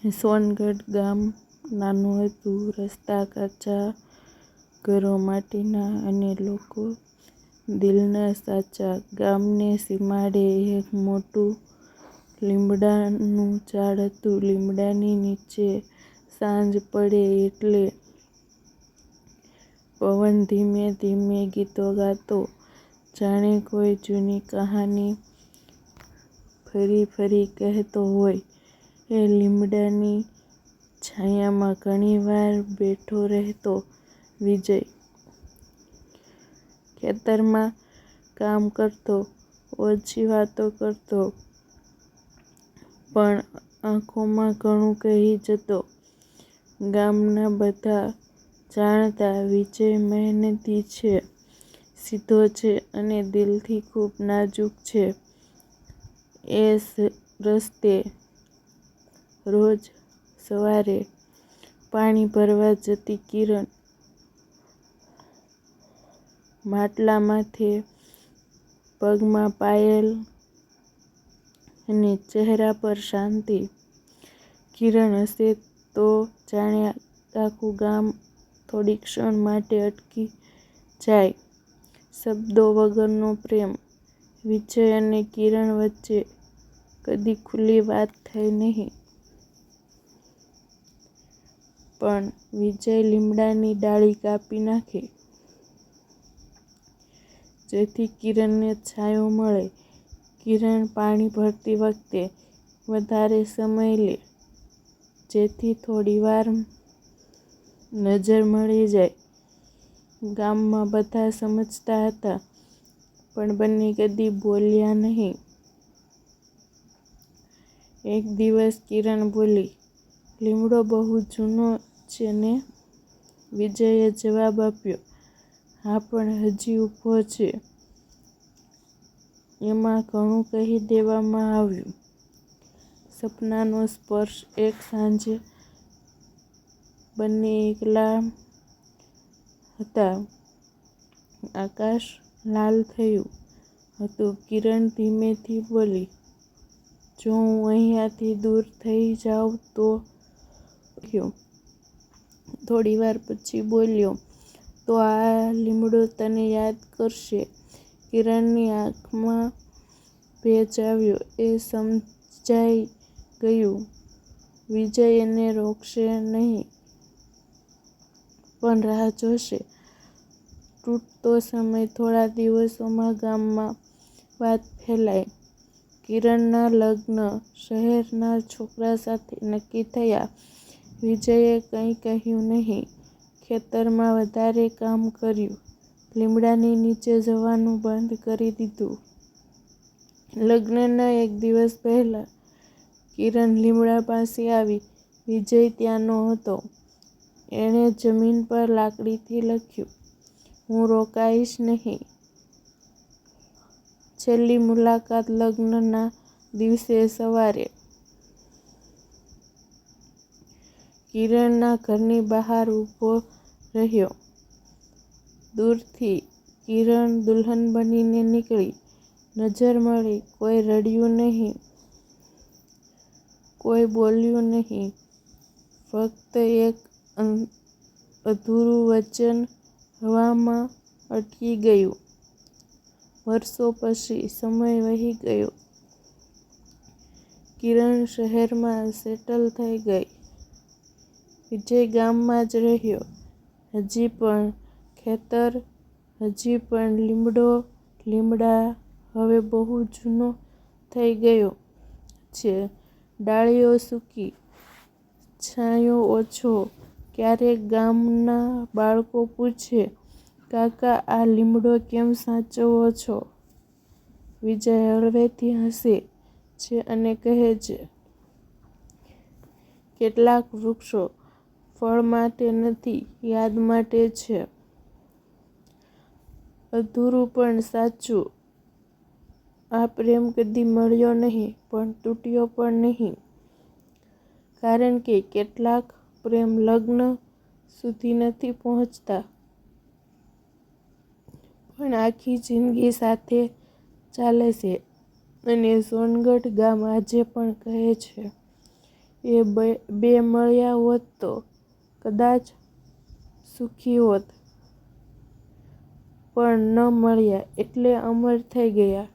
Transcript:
સોનગઢ ગામ નાનું હતું. રસ્તા કાચા, ઘરો માટીના અને લોકો દિલના સાચા. ગામને સીમાડે એક મોટું લીમડાનું ઝાડ હતું. લીમડાની નીચે સાંજ પડે એટલે પવન ધીમે ધીમે ગીતો ગાતો, જાણે કોઈ જૂની કહાની ફરી ફરી કહેતો હોય. એ લીમડાની છાયામાં ઘણીવાર બેઠો રહેતો વિજય. ખેતરમાં કામ કરતો, ઓછી વાતો કરતો, પણ આંખોમાં ઘણું કહી જતો. ગામના બધા જાણતા, વિજય મહેનતી છે, સીધો છે અને દિલથી ખૂબ નાજુક છે. એ રસ્તે રોજ સવારે પાણી ભરવા જતી કિરણ, માટલા માથે પગમાં પાયલ અને ચહેરા પર શાંતિ. કિરણ હસે તો જાણે આખું ગામ થોડી ક્ષણ માટે અટકી જાય. શબ્દો વગરનો પ્રેમ. વિજય અને કિરણ વચ્ચે કદી ખુલ્લી વાત થઈ નહીં. પણ વિજય લીમડાની ડાળી કાપી નાખે, જેથી કિરણને છાંયો મળે. કિરણ પાણી ભરતી વખતે વધારે સમય લે, જેથી થોડીવાર નજર મળી જાય. ગામમાં બધા સમજતા હતા, પણ બંને કદી બોલ્યા નહીં. એક દિવસ કિરણ બોલી, "લીમડો બહુ જૂનો છે ને?" વિજયે જવાબ આપ્યો, "હા, પણ હજી ઊભો છે." એમાં ઘણું કહી દેવામાં આવ્યું. સપનાનો સ્પર્શ. એક સાંજે બંને એકલા હતા. આકાશ લાલ થયું હતું. કિરણ ધીમેથી બોલી, "જો હું અહીંયાથી દૂર થઈ જાઉં તો?" થોડીવાર પછી બોલ્યો, "તો આ લીમડો તને યાદ કરશે." કિરણની આંખમાં ભેજ આવ્યો. એ સમજાઈ ગયું, વિજય એને રોકશે નહીં, પણ રાહ જોશે. તૂટતો સમય. થોડા દિવસોમાં ગામમાં વાત ફેલાઈ. કિરણના લગ્ન શહેરના છોકરા સાથે નક્કી થયા. વિજયે કંઈ કહ્યું નહીં. ખેતરમાં વધારે કામ કર્યું. લીમડાની નીચે જવાનું બંધ કરી દીધું. લગ્નના એક દિવસ પહેલા કિરણ લીમડા પાસે આવી. વિજય ત્યાં નહોતો. એણે જમીન પર લાકડીથી લખ્યું, "હું રોકાઈશ નહીં." છેલ્લી મુલાકાત લગ્નના દિવસે સવારે. કિરણના ઘરની બહાર ઊભો રહ્યો. દૂરથી કિરણ દુલ્હન બનીને નીકળી. નજર મળી. કોઈ રડ્યું નહીં, કોઈ બોલ્યું નહીં. ફક્ત એક અધૂરું વચન હવામાં અટકી ગયું. વર્ષો પછી સમય વહી ગયો. કિરણ શહેરમાં સેટલ થઈ ગઈ. વિજય ગામમાં જ રહ્યો. હજી પણ ખેતર, હજી પણ લીમડો. લીમડા હવે બહુ જૂનો થઈ ગયો છે. ડાળીઓ સૂકી, છાંયો ઓછો. ક્યારેક ગામના બાળકો પૂછે, "કાકા, આ લીમડો કેમ સાચવો છો?" વિજય હળવેથી હસે છે અને કહે છે, "કેટલાક વૃક્ષો ફળ માટે નથી, યાદ માટે છે." અધૂરું પણ સાચું. આ પ્રેમ કદી મળ્યો નહીં, પણ તૂટ્યો પણ નહીં. કારણ કે કેટલાક પ્રેમ લગ્ન સુધી નથી પહોંચતા, પણ આખી જિંદગી સાથે ચાલે છે. અને સોનગઢ ગામ આજે પણ કહે છે, એ બે મળ્યા હોત તો કદાચ સુખી હોત, પણ ન મળ્યા એટલે અમર થઈ ગયા.